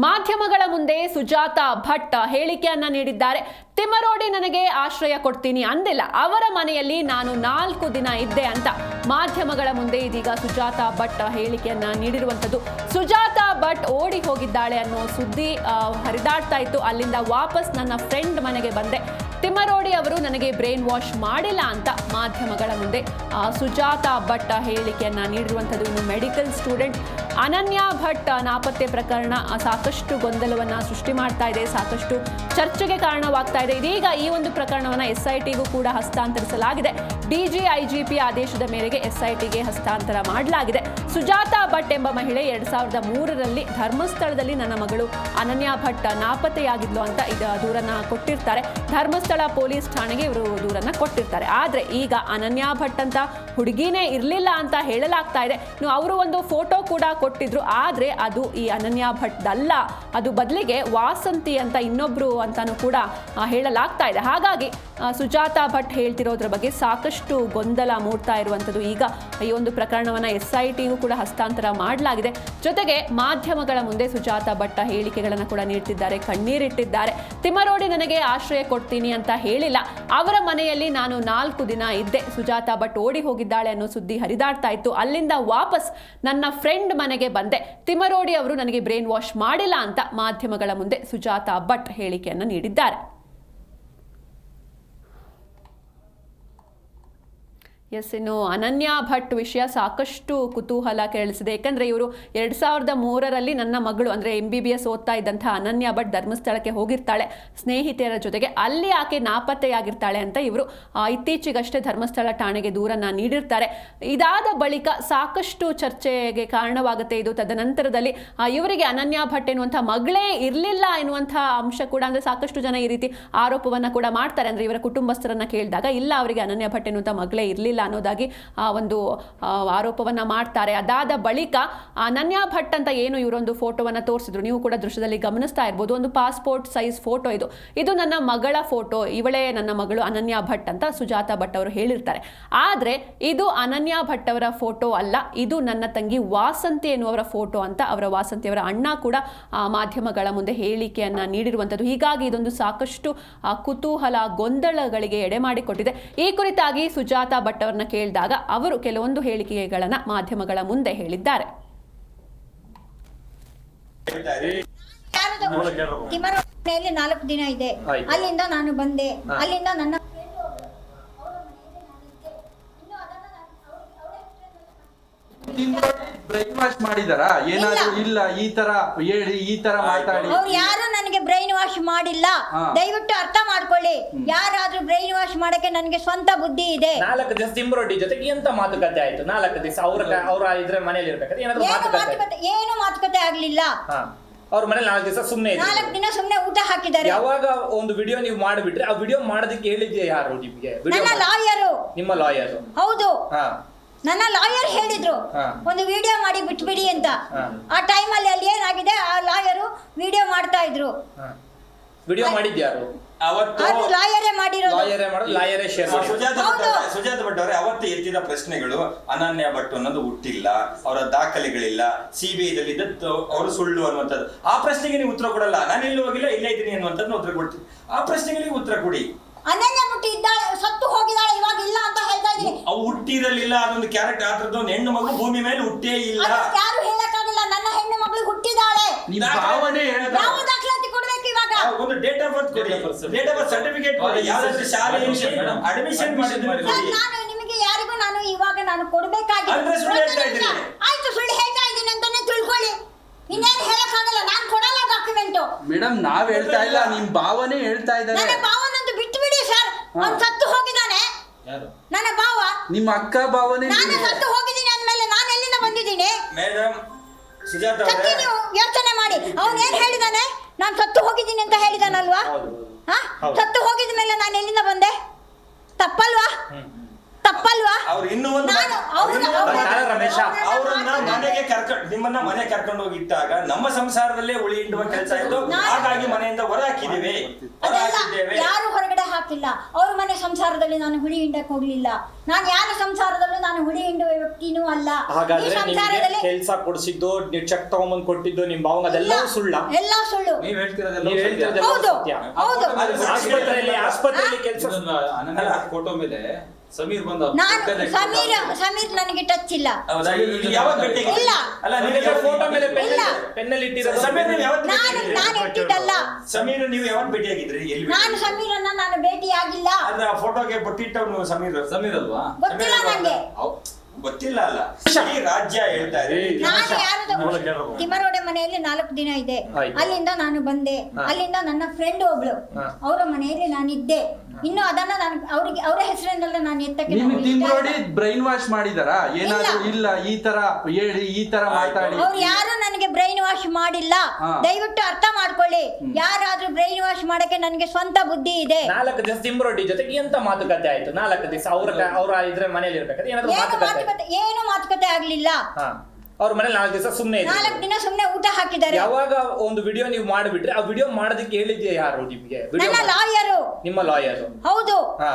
ಮಾಧ್ಯಮಗಳ ಮುಂದೆ ಸುಜಾತ ಭಟ್ ಹೇಳಿಕೆಯನ್ನ ನೀಡಿದ್ದಾರೆ. ತಿಮ್ಮರೋಡಿ ನನಗೆ ಆಶ್ರಯ ಕೊಡ್ತೀನಿ ಅಂದಿಲ್ಲ, ಅವರ ಮನೆಯಲ್ಲಿ ನಾನು 4 ದಿನ ಇದ್ದೆ ಅಂತ ಮಾಧ್ಯಮಗಳ ಮುಂದೆ ಇದೀಗ ಸುಜಾತ ಭಟ್ ಹೇಳಿಕೆಯನ್ನ ನೀಡಿರುವಂಥದ್ದು. ಸುಜಾತ ಭಟ್ ಓಡಿ ಹೋಗಿದ್ದಾಳೆ ಅನ್ನೋ ಸುದ್ದಿ ಹರಿದಾಡ್ತಾ ಇತ್ತು. ಅಲ್ಲಿಂದ ವಾಪಸ್ ನನ್ನ ಫ್ರೆಂಡ್ ಮನೆಗೆ ಬಂದೆ, ತಿಮ್ಮರೋಡಿ ಅವರು ನನಗೆ ಬ್ರೈನ್ ವಾಶ್ ಮಾಡಿಲ್ಲ ಅಂತ ಮಾಧ್ಯಮಗಳ ಮುಂದೆ ಸುಜಾತ ಭಟ್ ಹೇಳಿಕೆಯನ್ನ ನೀಡಿರುವಂಥದ್ದು. ಇನ್ನು ಮೆಡಿಕಲ್ ಸ್ಟೂಡೆಂಟ್ ಅನನ್ಯ ಭಟ್ ನಾಪತ್ತೆ ಪ್ರಕರಣ ಸಾಕಷ್ಟು ಗೊಂದಲವನ್ನ ಸೃಷ್ಟಿ ಮಾಡ್ತಾ ಇದೆ, ಸಾಕಷ್ಟು ಚರ್ಚೆಗೆ ಕಾರಣವಾಗ್ತಾ ಇದೆ. ಇದೀಗ ಈ ಒಂದು ಪ್ರಕರಣವನ್ನು SITಗೂ ಕೂಡ ಹಸ್ತಾಂತರಿಸಲಾಗಿದೆ. DGIGP ಆದೇಶದ ಮೇರೆಗೆ SITಗೆ ಹಸ್ತಾಂತರ ಮಾಡಲಾಗಿದೆ. ಸುಜಾತ ಭಟ್ ಎಂಬ ಮಹಿಳೆ 2003ರಲ್ಲಿ ಧರ್ಮಸ್ಥಳದಲ್ಲಿ ನನ್ನ ಮಗಳು ಅನನ್ಯ ಭಟ್ ನಾಪತ್ತೆಯಾಗಿದ್ಲು ಅಂತ ದೂರನ್ನ ಕೊಟ್ಟಿರ್ತಾರೆ. ಧರ್ಮಸ್ಥಳ ಪೊಲೀಸ್ ಠಾಣೆಗೆ ಇವರು ದೂರನ್ನ ಕೊಟ್ಟಿರ್ತಾರೆ. ಆದ್ರೆ ಈಗ ಅನನ್ಯ ಭಟ್ ಅಂತ ಹುಡುಗಿನೇ ಇರಲಿಲ್ಲ ಅಂತ ಹೇಳಲಾಗ್ತಾ ಇದೆ. ಅವರು ಒಂದು ಫೋಟೋ ಕೂಡ ಕೊಟ್ಟಿದ್ರು, ಆದ್ರೆ ಅದು ಈ ಅನನ್ಯ ಭಟ್ ಅಲ್ಲ, ಅದು ಬದಲಿಗೆ ವಾಸಂತಿ ಅಂತ ಇನ್ನೊಬ್ರು ಅಂತಾನು ಕೂಡ ಹೇಳಲಾಗ್ತಾ ಇದೆ. ಹಾಗಾಗಿ ಸುಜಾತ ಭಟ್ ಹೇಳ್ತಿರೋದ್ರ ಬಗ್ಗೆ ಸಾಕಷ್ಟು ಗೊಂದಲ ಮೂಡ್ತಾ ಇರುವಂಥದ್ದು. ಈಗ ಈ ಒಂದು ಪ್ರಕರಣವನ್ನ SITಗೂ ಕೂಡ ಹಸ್ತಾಂತರ ಮಾಡಲಾಗಿದೆ. ಜೊತೆಗೆ ಮಾಧ್ಯಮಗಳ ಮುಂದೆ ಸುಜಾತ ಭಟ್ ಹೇಳಿಕೆಗಳನ್ನು ಕೂಡ ನೀಡ್ತಿದ್ದಾರೆ, ಕಣ್ಣೀರಿಟ್ಟಿದ್ದಾರೆ. ತಿಮ್ಮರೋಡಿ ನನಗೆ ಆಶ್ರಯ ಕೊಡ್ತೀನಿ ಅಂತ ಹೇಳಿಲ್ಲ, ಅವರ ಮನೆಯಲ್ಲಿ ನಾನು 4 ದಿನ ಇದ್ದೆ, ಸುಜಾತ ಭಟ್ ಓಡಿ ಹೋಗಿದ್ದಾಳೆ ಅನ್ನೋ ಸುದ್ದಿ ಹರಿದಾಡ್ತಾ ಇತ್ತು. ಅಲ್ಲಿಂದ ವಾಪಸ್ ನನ್ನ ಫ್ರೆಂಡ್ ಮನೆಗೆ ಬಂದೆ, ತಿಮ್ಮರೋಡಿ ಅವರು ನನಗೆ ಬ್ರೈನ್ ವಾಶ್ ಮಾಡಿಲ್ಲ ಅಂತ ಮಾಧ್ಯಮಗಳ ಮುಂದೆ ಸುಜಾತ ಭಟ್ ಹೇಳಿಕೆಯನ್ನು ನೀಡಿದ್ದಾರೆ. ಇನ್ನು ಅನನ್ಯ ಭಟ್ ವಿಷಯ ಸಾಕಷ್ಟು ಕುತೂಹಲ ಕೆರಳಿಸಿದೆ. ಯಾಕಂದರೆ ಇವರು 2003ರಲ್ಲಿ ನನ್ನ ಮಗಳು ಅಂದರೆ MBBS ಓದ್ತಾ ಇದ್ದಂಥ ಅನನ್ಯ ಭಟ್ ಧರ್ಮಸ್ಥಳಕ್ಕೆ ಹೋಗಿರ್ತಾಳೆ ಸ್ನೇಹಿತರ ಜೊತೆಗೆ, ಅಲ್ಲಿ ಆಕೆ ನಾಪತ್ತೆಯಾಗಿರ್ತಾಳೆ ಅಂತ ಇವರು ಇತ್ತೀಚೆಗಷ್ಟೇ ಧರ್ಮಸ್ಥಳ ಠಾಣೆಗೆ ದೂರನ್ನ ನೀಡಿರ್ತಾರೆ. ಇದಾದ ಬಳಿಕ ಸಾಕಷ್ಟು ಚರ್ಚೆಗೆ ಕಾರಣವಾಗುತ್ತೆ ಇದು. ತದನಂತರದಲ್ಲಿ ಇವರಿಗೆ ಅನನ್ಯ ಭಟ್ ಎನ್ನುವಂಥ ಮಗಳೇ ಇರಲಿಲ್ಲ ಎನ್ನುವಂಥ ಅಂಶ ಕೂಡ, ಅಂದರೆ ಸಾಕಷ್ಟು ಜನ ಈ ರೀತಿ ಆರೋಪವನ್ನು ಕೂಡ ಮಾಡ್ತಾರೆ. ಅಂದರೆ ಇವರ ಕುಟುಂಬಸ್ಥರನ್ನ ಕೇಳಿದಾಗ ಇಲ್ಲ, ಅವರಿಗೆ ಅನನ್ಯ ಭಟ್ ಎನ್ನುವಂಥ ಮಗಳೇ ಇರಲಿಲ್ಲ ಅನ್ನೋದಾಗಿ ಒಂದು ಆರೋಪವನ್ನ ಮಾಡ್ತಾರೆ. ಅದಾದ ಬಳಿಕ ಅನನ್ಯ ಭಟ್ ಅಂತ ಏನು ಇವರೊಂದು ಫೋಟೋವನ್ನ ತೋರಿಸಿದ್ರು, ನೀವು ಕೂಡ ದೃಶ್ಯದಲ್ಲಿ ಗಮನಿಸ್ತಾ ಇರ್ಬೋದು. ಒಂದು ಪಾಸ್ಪೋರ್ಟ್ ಸೈಜ್ ಫೋಟೋ ಇದು ನನ್ನ ಮಗಳ ಫೋಟೋ, ಇವಳೇ ನನ್ನ ಮಗಳು ಅನನ್ಯ ಭಟ್ ಅಂತ ಸುಜಾತ ಭಟ್ ಅವರು ಹೇಳಿರ್ತಾರೆ. ಆದ್ರೆ ಇದು ಅನನ್ಯ ಭಟ್ ಅವರ ಫೋಟೋ ಅಲ್ಲ, ಇದು ನನ್ನ ತಂಗಿ ವಾಸಂತಿ ಎನ್ನುವರ ಫೋಟೋ ಅಂತ ಅವರ ವಾಸಂತಿಯವರ ಅಣ್ಣ ಕೂಡ ಮಾಧ್ಯಮಗಳ ಮುಂದೆ ಹೇಳಿಕೆಯನ್ನ ನೀಡಿರುವಂಥದ್ದು. ಹೀಗಾಗಿ ಇದೊಂದು ಸಾಕಷ್ಟು ಕುತೂಹಲ, ಗೊಂದಲಗಳಿಗೆ ಎಡೆ ಮಾಡಿಕೊಟ್ಟಿದೆ. ಈ ಕುರಿತಾಗಿ ಸುಜಾತ ಭಟ್ ಅವರನ್ನ ಕೇಳಿದಾಗ ಅವರು ಕೆಲವೊಂದು ಹೇಳಿಕೆಗಳನ್ನ ಮಾಧ್ಯಮಗಳ ಮುಂದೆ ಹೇಳಿದ್ದಾರೆ. ತಿಮ್ಮರೋಡಿಯಲ್ಲಿ 4 ದಿನ ಇದೆ, ಅಲ್ಲಿಂದ ನಾನು ಬಂದೆ, ಅಲ್ಲಿಂದ ನನ್ನ ಬ್ರೈನ್ ವಾಶ್ ಮಾಡಿದಾರಾ ಏನಾದ್ರು? ಇಲ್ಲ, ಈ ತರ ಹೇಳಿ, ಈ ತರ ಮಾತಾಡಿ. ಅವ್ರು ಯಾರು ನನಗೆ ಬ್ರೈನ್ ವಾಶ್ ಮಾಡಿಲ್ಲ, ದಯವಿಟ್ಟು ಅರ್ಥ ಮಾಡ್ಕೊಳ್ಳಿ. ಯಾರಾದ್ರೂ ಬ್ರೈನ್ ವಾಶ್ ಮಾಡಕ್ಕೆ ನನಗೆ ಸ್ವಂತ ಬುದ್ಧಿ ಇದೆ. 4 ದಿವಸ ತಿಮ್ಮರೋಡಿ ಜೊತೆಗೆ ಎಂತ ಮಾತುಕತೆ ಆಯ್ತು? 4 ದಿವಸ ಅವ್ರ ಇದ್ರೆ ಮನೇಲಿ ಇರ್ಬೇಕಾದ್ರೆ ಏನು ಮಾತುಕತೆ ಆಗ್ಲಿಲ್ಲ. ಅವ್ರ ಮನೇಲಿ 4 ದಿವಸ ಸುಮ್ಮನೆ 4 ದಿನ ಸುಮ್ಮನೆ ಊಟ ಹಾಕಿದ್ದಾರೆ. ಯಾವಾಗ ಒಂದು ವಿಡಿಯೋ ನೀವು ಮಾಡಿಬಿಟ್ರೆ ಆ ವಿಡಿಯೋ ಮಾಡೋದಕ್ಕೆ ಹೇಳಿದ್ಯಾ ಯಾರು ನಿಮ್ಗೆ? ನನ್ನ ಲಾಯರು. ನಿಮ್ಮ ಲಾಯರ್? ಹೌದು, ನನ್ನ ಲಾಯರ್ ಹೇಳಿದ್ರು ಒಂದು ವಿಡಿಯೋ ಮಾಡಿ ಬಿಟ್ಬಿಡಿ ಅಂತ. ಆ ಟೈಮಲ್ಲಿ ಅಲ್ಲಿ ಏನಾಗಿದೆ, ಆ ಲಾಯರು ವಿಡಿಯೋ ಮಾಡ್ತಾ ಇದ್ರು. ವಿಡಿಯೋ ಮಾಡಿದ್ಯಾರು? ಅದು ಲಾಯರೇ ಮಾಡಿರೋದು. ಲಾಯರೇ ಶೇರ್. ಸುಜಾತ ಭಟ್ ಅವರೇ, ಅವತ್ತು ಎತ್ತಿದ ಪ್ರಶ್ನೆಗಳು ಅನನ್ಯ ಭಟ್ ಅನ್ನೋದು ಹುಟ್ಟಿಲ್ಲ, ಅವರ ದಾಖಲೆಗಳಿಲ್ಲ, CBIದಲ್ಲಿ ಇದ್ದದ್ದು ಅವರು ಸುಳ್ಳು ಅನ್ನುವಂಥದ್ದು. ಆ ಪ್ರಶ್ನೆಗೆ ನೀವು ಉತ್ತರ ಕೊಡಲ್ಲ. ನಾನು ಎಲ್ಲೂ ಹೋಗಿಲ್ಲ, ಇಲ್ಲೇ ಇದ್ದೀನಿ ಅನ್ನುವಂಥದ್ದು ಉತ್ತರ ಕೊಡ್ತೀನಿ. ಆ ಪ್ರಶ್ನೆಗಳಿಗೆ ಉತ್ತರ ಕೊಡಿ. ಅನನ್ಯ ಭಟ್ ಇದ್ದಾಳೆ, ಸತ್ತು ಹೋಗಿದ್ದಾಳೆ, ಇವಾಗ ಇಲ್ಲ ಅಂತ ಹೇಳ್ತಾ ಇದ್ದೀನಿ. ಅವು ಹುಟ್ಟಿರಲಿಲ್ಲ, ಅದೊಂದು ಕ್ಯಾರೆಕ್ಟರ್, ಆದ್ರದ್ದು ಒಂದು ಹೆಣ್ಣು ಮಗು ಭೂಮಿ ಮೇಲೆ ಹುಟ್ಟೇ ಇಲ್ಲ. ಯಾರು ಹೇಳಕ್ಕಾಗಲ್ಲ, ನನ್ನ ಹೆಣ್ಣು ಮಗಳು ಹುಟ್ಟಿದಾಳೆ. ಯಾವ ದಾಖಲಾತಿ ಕೊಡ್ಬೇಕು ಇವಾಗ? ಒಂದು ಡೇಟ್ ಆಫ್ ಬರ್ತ್ ಕೊಡಿ, ಡೇಟ್ ಆಫ್ ಬರ್ತ್ ಸರ್ಟಿಫಿಕೇಟ್ ಕೊಡಿ, ಯಾವ್ದಾದ್ರು ಶಾಲೆ ಅಡ್ಮಿಷನ್ ಮಾಡಿದ್ರೆ ನಾನು ನಿಮಗೆ ಯಾರಿಗೂ ನಾನು ಇವಾಗ ನಾನು ಕೊಡ್ಬೇಕಾಗಿದೆ. ಆಯ್ತು, ಸುಳ್ಳು ಹೇಳ್ತಾ ಇದ್ದೀನಿ ಅಂತಾನೆ ತಿಳ್ಕೊಳ್ಳಿ, ಇನ್ನೇನು ಹೇಳಕ್ಕಾಗಲ್ಲ. ನಾನು ಕೊಡಲ್ಲ ಡಾಕ್ಯುಮೆಂಟ್. ಮೇಡಮ್, ನಾವ್ ಹೇಳ್ತಾ ಇಲ್ಲ, ನಿಮ್ ಭಾವನೆ ಹೇಳ್ತಾ ಇದ್ದಾರೆ. ನನ್ನ ಭಾವನಂತೂ ಬಿಟ್ಟು ಬಿಡಿ ಸರ್, ಅವ್ನು ಸತ್ತು ಹೋಗಿದ್ದಾನೆ. ನನ್ನ ಭಾವ, ನಿಮ್ಮ ಅಕ್ಕ ಭಾವನೆ. ನಾನು ಸತ್ತು ಹೋಗಿದ್ದೀನಿ ಅಂದ್ಮೇಲೆ ನಾನು ಎಲ್ಲಿಂದ ಬಂದಿದ್ದೀನಿ? ಮೇಡಮ್ ಸುಜಾತ ಅವರೇ, ನೀವು ಯೋಚನೆ ಮಾಡಿ. ಅವನು ಏನ್ ಹೇಳಿದಾನೆ? ನಾನು ಸತ್ತು ಹೋಗಿದ್ದೀನಿ ಅಂತ ಹೇಳಿದಾನಲ್ವಾ? ಸತ್ತು ಹೋಗಿದ ಮೇಲೆ ನಾನು ಎಲ್ಲಿಂದ ಬಂದೆ? ತಪ್ಪಲ್ವಾ? ಅವ್ರು ಇನ್ನೂ ಒಂದು ಅವ್ರನ್ನ ಮನೆಗೆ ನಿಮ್ಮನ್ನ ಮನೆ ಕರ್ಕೊಂಡು ಹೋಗಿಟ್ಟಾಗ ನಮ್ಮ ಸಂಸಾರದಲ್ಲೇ ಉಳಿ ಹಿಂಡುವ ಕೆಲಸ ಇತ್ತು. ಹಾಗಾಗಿ ಮನೆಯಿಂದ ಹೊರ ಹಾಕಿದ್ದೇವೆ. ಯಾರು ಹೊರಗಡೆ ಹಾಕಿಲ್ಲ. ಅವ್ರ ಮನೆ ಸಂಸಾರದಲ್ಲಿ ನಾನು ಹುಳಿ ಹಿಂಡಕ್ಕೆ ಹೋಗ್ಲಿಲ್ಲ. ನಾನು ಯಾರ ಸಂಸಾರದಲ್ಲೂ ನಾನು ಹುಳಿ ಹಿಂಡುವ ವ್ಯಕ್ತಿನೂ ಅಲ್ಲ. ಈ ಹಾಗಾದ್ರೆ ಸಂಸಾರದಲ್ಲಿ ಕೆಲಸ ಕೊಡಿಸಿದ್ದು, ನೀವು ಚೆಕ್ ತಗೊಂಬಂದ್ ಕೊಟ್ಟಿದ್ದು ನಿಮ್ ಭಾವಂಗ ಅದೆಲ್ಲ ಸುಳ್ಳ? ಎಲ್ಲ ಸುಳ್ಳು. ನೀವ್ ನೀವ್ ಹೇಳ್ತಿರೋದೆಲ್ಲ ಹೌದು ಸತ್ಯ. ಹೌದು. ಆಸ್ಪತ್ರೆಯಲ್ಲಿ ಕೆಲಸ ಫೋಟೋ ಮೇಲೆ ಸಮೀರ್ ಬಂದ ನಾನು ಸಮೀರ್ ನನಗೆ ಟಚ್ ಇಲ್ಲ. ಹೌದಾ? ಈಗ ಯಾವಾಗ ಭೇಟಿ ಆಗಿದ್ರಿ? ಇಲ್ಲ. ಅಲ್ಲ ನಿಮಗೆ ಫೋಟೋ ಮೇಲೆ ಇಲ್ಲ. ಪೆನ್ನಲ್ಲಿ ಇಟ್ಟಿರೋದು. ಸಮೀರ್ ನೀವು ಯಾವತ್ತು ಭೇಟಿ ನಾನು ಆಗಿದ್ರಿ? ಇಟ್ಟಿದ್ದಲ್ಲ. ಸಮೀರ್ ನೀವು ಯಾವತ್ತು ಭೇಟಿ ಆಗಿದ್ರಿ? ಎಲ್ಲಿ ನಾನು ಸಮೀರನ್ನ ನಾನು ಭೇಟಿ ಆಗಿಲ್ಲ. ಅದ್ರ ಫೋಟೋಗೆ ಬೊಟ್ಟಿಟ್ಟವ್ನು ಸಮೀರ್ ಅಲ್ವಾ? ಗೊತ್ತಿಲ್ಲ ನಂಗೆ. ಗೊತ್ತಿಲ್ಲ ಅಲ್ಲ, ಈ ರಾಜ್ಯ ಹೇಳ್ತಾ ಇದೆ. ನಾನು ಯಾರದು ತಿಮ್ಮರೋಡೆ ಮನೆಯಲ್ಲಿ 4 ದಿನ ಇದೆ. ಆಯ್ತು. ಅಲ್ಲಿಂದ ನಾನು ಬಂದೆ. ಅಲ್ಲಿಂದ ನನ್ನ ಫ್ರೆಂಡ್ ಒಬ್ಳು, ಅವರ ಮನೆಯಲ್ಲಿ ನಾನಿದ್ದೆ. ಇನ್ನು ಅದನ್ನ ನಾನು ಅವರಿಗೆ ಅವರ ಹೆಸರಿನಲ್ಲ ನಾನು ಎತ್ತಕ್ಕೆ ನಿಮ್ ನಾನು ಟೀಮ್ ಇಷ್ಟ ನೋಡಿ ಇಲ್ಲ. ಬ್ರೈನ್ ವಾಶ್ ಮಾಡಿದಾರ ಏನಾದ್ರು? ಇಲ್ಲ, ಈ ತರ ಹೇಳಿ, ಈ ತರ ಮಾತಾಡಿ. ಅವ್ರು ಯಾರು ನನಗೆ ಬ್ರೈನ್ ವಾಶ್ ಮಾಡಿಲ್ಲ. ಹಾ. ದಯವಿಟ್ಟು ಅರ್ಥ ಮಾಡ್ಕೊಳ್ಳಿ. ಯಾರಾದ್ರೂ ಬ್ರೈನ್ ವಾಶ್ ಮಾಡಕ್ಕೆ ನನಗೆ ಸ್ವಂತ ಬುದ್ಧಿ ಇದೆ. 4 ದಿವಸ ತಿಮ್ರೊಡ್ಡಿ ಜೊತೆಗೆ ಎಂತ ಮಾತುಕತೆ ಆಯ್ತು? 4 ದಿವಸ ಅವ್ರ ಇದ್ರೆ ಮನೇಲಿ ಇರ್ಬೇಕಾದ್ರೆ ಏನಾದ್ರು ಮಾತುಕತೆ? ಏನು ಮಾತುಕತೆ ಆಗ್ಲಿಲ್ಲ. ಅವ್ರ ಮನೇಲಿ 4 ದಿವಸ ಸುಮ್ನೆ 4 ದಿನ ಸುಮ್ನೆ ಊಟ ಹಾಕಿದ್ದಾರೆ. ಯಾವಾಗ ಒಂದು ವಿಡಿಯೋ ನೀವು ಮಾಡಿಬಿಟ್ರೆ ಆ ವಿಡಿಯೋ ಮಾಡೋದಕ್ಕೆ ಹೇಳಿದ್ಯಾ ಯಾರು ನಿಮ್ಗೆ? ನನ್ನ ಲಾಯರು. ನಿಮ್ಮ ಲಾಯರ್? ಹೌದು, ಹಾ.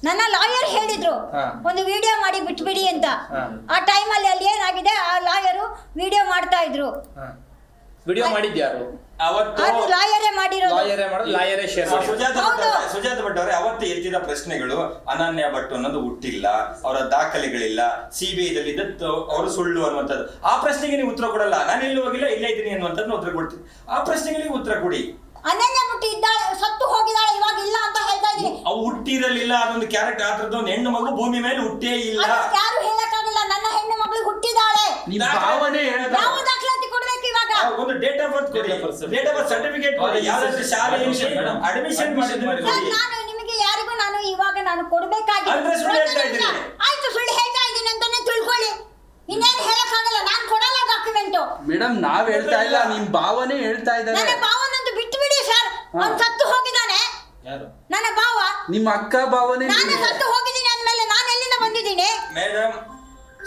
ನನ್ನ ಲಾಯರ್ ಹೇಳಿದ್ರು ಹಾ. ಒಂದು ವಿಡಿಯೋ ಮಾಡಿ ಬಿಟ್ಬಿಡಿ ಅಂತ. ಹಾ. ಆ ಟೈಮಲ್ಲಿ ಅಲ್ಲಿ ಏನಾಗಿದೆ, ಆ ಲಾಯರು ವಿಡಿಯೋ ಮಾಡ್ತಾ ಇದ್ರು. ವಿಡಿಯೋ ಮಾಡಿದ್ಯಾರು? ಅವತ್ತು ಅದು ಲಾಯರೇ ಮಾಡಿರೋದು. ಲಾಯರೇ ಮಾಡೋದು, ಲಾಯರೇ ಶೇರ್ ಮಾಡಿ. ಸುಜಾತ ಭಟ್ ಅವರೇ, ಅವತ್ತು ಎತ್ತಿದ ಪ್ರಶ್ನೆಗಳು ಅನನ್ಯ ಭಟ್ ಅನ್ನೋದು ಹುಟ್ಟಿಲ್ಲ, ಅವರ ದಾಖಲೆಗಳಿಲ್ಲ, ಸಿಬಿಐದಲ್ಲಿ ಅವರು ಸುಳ್ಳು ಅನ್ನುವಂಥದ್ದು. ಆ ಪ್ರಶ್ನೆಗೆ ನೀವು ಉತ್ತರ ಕೊಡಲ್ಲ. ನಾನು ಎಲ್ಲೂ ಹೋಗಿಲ್ಲ, ಇಲ್ಲೇ ಇದ್ದೀನಿ ಅನ್ನುವಂಥದ್ದು ಉತ್ತರ ಕೊಡ್ತೀನಿ. ಆ ಪ್ರಶ್ನೆಗೆ ನೀವು ಉತ್ತರ ಕೊಡಿ. ಅನನ್ಯ ಹುಟ್ಟಿ ಇದ್ದಾಳೆ, ಸತ್ತು ಹೋಗಿದ್ದಾಳೆ, ಇವಾಗ ಇಲ್ಲ ಅಂತ ಹೇಳ್ತಾ ಇದ್ದೀನಿ. ಅವು ಹುಟ್ಟಿರಲಿಲ್ಲ, ಅದೊಂದು ಕ್ಯಾರೆಕ್ಟರ್, ಆದ್ರದ್ದು ಒಂದು ಹೆಣ್ಣು ಮಗು ಭೂಮಿ ಮೇಲೆ ಹುಟ್ಟೇ ಇಲ್ಲ. ಅದಕ್ಕೆ ಯಾರು ಹೇಳಕ್ಕಾಗಲ್ಲ. ನನ್ನ ಹೆಣ್ಣು ಮಗಳು ಹುಟ್ಟಿದ್ದಾಳೆ. ನಿಮ್ ಭಾವನೆ ಹೇಳಿದ ಯಾವ ದಾಖಲಾತಿ ಕೊಡ್ಬೇಕು ಇವಾಗ? ಒಂದು ಡೇಟ್ ಆಫ್ ಬರ್ತ್ ಕೊಡಿ, ಡೇಟ್ ಆಫ್ ಬರ್ತ್ ಸರ್ಟಿಫಿಕೇಟ್ ಕೊಡಿ, ಯಾವ್ದಾದ್ರು ಶಾಲೆಯಲ್ಲಿ ಅಡ್ಮಿಷನ್ ಮಾಡಿದ್ರೆ ಕೊಡಿ. ನಾನು ನಿಮಗೆ ಯಾರಿಗೂ ನಾನು ಇವಾಗ ನಾನು ಕೊಡ್ಬೇಕಾಗಿ ಅಂದ್ರೆ ಸುಳ್ಳು ಹೇಳ್ತಾ ಇದ್ದೀರಿ. ಆಯ್ತು, ಸುಳ್ಳು ಹೇಳ್ತಾ ಇದ್ದೀನಿ ಅಂತಾನೆ ತಿಳ್ಕೊಳ್ಳಿ. ಇನ್ನೇನು ಹೇಳಕ್ಕಾಗಲ್ಲ. ನಾನು ಕೊಡಲ್ಲ ಡಾಕ್ಯುಮೆಂಟ್. ಮೇಡಮ್, ನಾವ್ ಹೇಳ್ತಾ ಇಲ್ಲ, ನಿಮ್ ಭಾವನೆ ಹೇಳ್ತಾ ಇದ್ದಾರೆ. ನನ್ನ ಭಾವನಂದು ಬಿಟ್ಟು ಬಿಡಿ ಸರ್. ಅವ್ನು ಸತ್ತು ಹೋಗಿದ್ದಾನೆ. ನನ್ನ ಭಾವ, ನಿಮ್ಮ ಅಕ್ಕ ಭಾವನೆ ನಾನು ಸತ್ತು ಹೋಗಿದ್ದೀನಿ ಅಂದ್ಮೇಲೆ ನಾನು ಎಲ್ಲಿಂದ ಬಂದಿದ್ದೀನಿ? ಮೇಡಮ್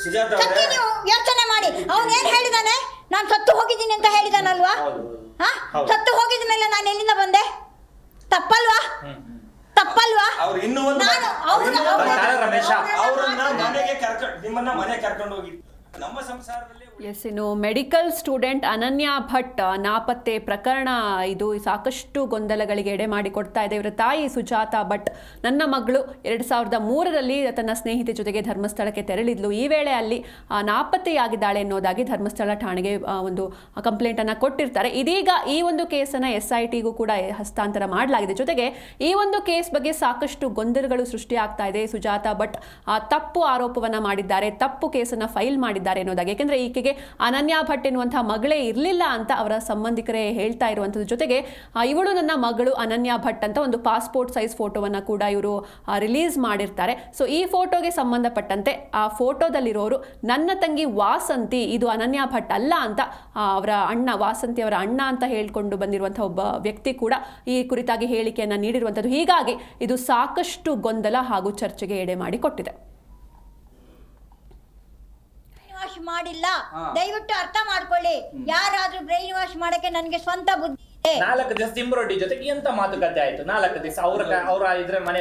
ಸುಜಾತ ಸತ್ಯ ಅವರೇ, ನೀವು ಯೋಚನೆ ಮಾಡಿ. ಅವನು ಏನ್ ಹೇಳಿದಾನೆ? ನಾನು ಸತ್ತು ಹೋಗಿದ್ದೀನಿ ಅಂತ ಹೇಳಿದಾನಲ್ವಾ? ಸತ್ತು ಹೋಗಿದ ಮೇಲೆ ನಾನು ಎಲ್ಲಿಂದ ಬಂದೆ? ತಪ್ಪಲ್ವಾ? ತಪ್ಪಲ್ವಾ? ಅವ್ರು ಇನ್ನೂ ಒಂದು ಅವ್ರನ್ನ ಮನೆಗೆ ನಿಮ್ಮನ್ನ ಮನೆ ಕರ್ಕೊಂಡು ಹೋಗಿ ನಮ್ಮ ಸಂಸಾರದಲ್ಲಿ ಎಸ್, ಇನ್ನು ಮೆಡಿಕಲ್ ಸ್ಟೂಡೆಂಟ್ ಅನನ್ಯ ಭಟ್ ನಾಪತ್ತೆ ಪ್ರಕರಣ ಇದು ಸಾಕಷ್ಟು ಗೊಂದಲಗಳಿಗೆ ಎಡೆ ಮಾಡಿಕೊಡ್ತಾ ಇದೆ. ಇವರ ತಾಯಿ ಸುಜಾತ ಭಟ್, ನನ್ನ ಮಗಳು 2003ರಲ್ಲಿ ತನ್ನ ಸ್ನೇಹಿತೆ ಜೊತೆಗೆ ಧರ್ಮಸ್ಥಳಕ್ಕೆ ತೆರಳಿದ್ಲು. ಈ ವೇಳೆ ಅಲ್ಲಿ ನಾಪತ್ತೆಯಾಗಿದ್ದಾಳೆ ಎನ್ನುವುದಾಗಿ ಧರ್ಮಸ್ಥಳ ಠಾಣೆಗೆ ಒಂದು ಕಂಪ್ಲೇಂಟನ್ನು ಕೊಟ್ಟಿರ್ತಾರೆ. ಇದೀಗ ಈ ಒಂದು ಕೇಸನ್ನು SITಗೂ ಕೂಡ ಹಸ್ತಾಂತರ ಮಾಡಲಾಗಿದೆ. ಜೊತೆಗೆ ಈ ಒಂದು ಕೇಸ್ ಬಗ್ಗೆ ಸಾಕಷ್ಟು ಗೊಂದಲಗಳು ಸೃಷ್ಟಿಯಾಗ್ತಾ ಇದೆ. ಸುಜಾತ ಭಟ್ ತಪ್ಪು ಆರೋಪವನ್ನು ಮಾಡಿದ್ದಾರೆ, ತಪ್ಪು ಕೇಸನ್ನು ಫೈಲ್ ಮಾಡಿದ್ದಾರೆ ಎನ್ನುವುದಾಗಿ. ಯಾಕೆಂದರೆ ಈಕೆಗೆ ಅನನ್ಯ ಭಟ್ ಎನ್ನುವಂತಹ ಮಗಳೇ ಇರಲಿಲ್ಲ ಅಂತ ಅವರ ಸಂಬಂಧಿಕರೇ ಹೇಳ್ತಾ ಇರುವಂಥದ್ದು. ಜೊತೆಗೆ ಇವಳು ನನ್ನ ಮಗಳು ಅನನ್ಯ ಭಟ್ ಅಂತ ಒಂದು ಪಾಸ್ಪೋರ್ಟ್ ಸೈಜ್ ಫೋಟೋವನ್ನು ಕೂಡ ಇವರು ರಿಲೀಸ್ ಮಾಡಿರ್ತಾರೆ. ಸೊ ಈ ಫೋಟೋಗೆ ಸಂಬಂಧಪಟ್ಟಂತೆ ಆ ಫೋಟೋದಲ್ಲಿರೋರು ನನ್ನ ತಂಗಿ ವಾಸಂತಿ, ಇದು ಅನನ್ಯ ಭಟ್ ಅಲ್ಲ ಅಂತ ಅವರ ಅಣ್ಣ, ವಾಸಂತಿ ಅವರ ಅಣ್ಣ ಅಂತ ಹೇಳ್ಕೊಂಡು ಬಂದಿರುವಂತಹ ಒಬ್ಬ ವ್ಯಕ್ತಿ ಕೂಡ ಈ ಕುರಿತಾಗಿ ಹೇಳಿಕೆಯನ್ನು ನೀಡಿರುವಂಥದ್ದು. ಹೀಗಾಗಿ ಇದು ಸಾಕಷ್ಟು ಗೊಂದಲ ಹಾಗೂ ಚರ್ಚೆಗೆ ಎಡೆ ಮಾಡಿಕೊಟ್ಟಿದೆ. ಮಾಡಿಲ್ಲ, ದಯವಿಟ್ಟು ಅರ್ಥ ಮಾಡ್ಕೊಳ್ಳಿ. ಯಾರಾದ್ರೂ ಬ್ರೈನ್ ವಾಶ್ ಮಾಡಕ್ಕೆ ನನಗೆ ಸ್ವಂತ ಬುದ್ಧಿ ಇದೆ. 4 ದಿವಸ ತಿಮ್ರೊಡ್ಡಿ ಜೊತೆಗೆ ಎಂತ ಮಾತುಕತೆ ಆಯ್ತು? 4 ದಿವಸ ಅವ್ರ ಇದ್ರೆ ಮನೆ